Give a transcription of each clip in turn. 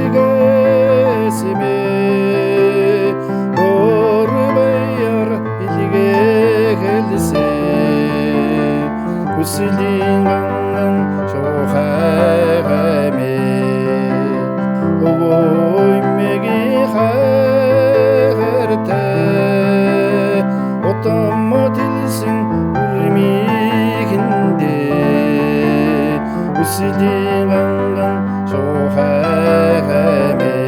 сигесиме Орбаяр илге келсе Усилин ганган шохагаме Ой меги харте Отаммо тилсин урмигинде Усилин ганган шохагаме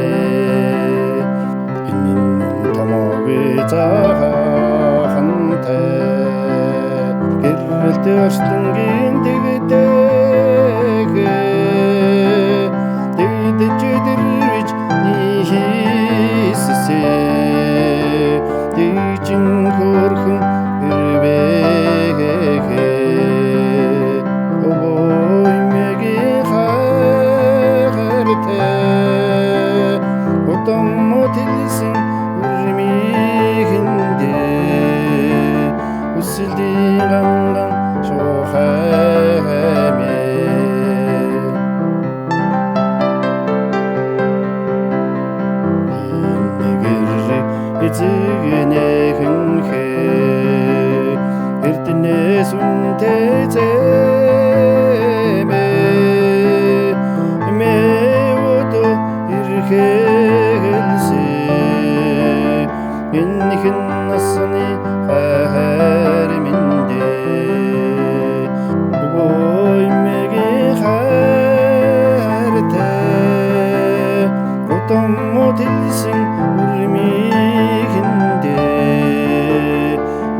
Иннин томоги цагаханте Гэрэлт өрстөнгийн тэгдэгэ Тэгдэжэдэрвич нихиссе Тэгжин хөрхөн ирвэгэ Ой меги харте Отаммо тилсэн урмигинде Усилин ганган шохаме Нэгэрри эцэгнэхэнхэ Эрдэнэс үнтэзэмэ Мэвото ирхэлсэ Энхэн насны хайрминде Ой меги харте Отаммо тилсэн урмигинде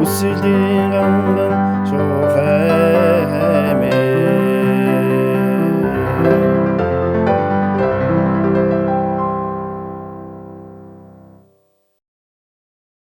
Усилин ганган шохаме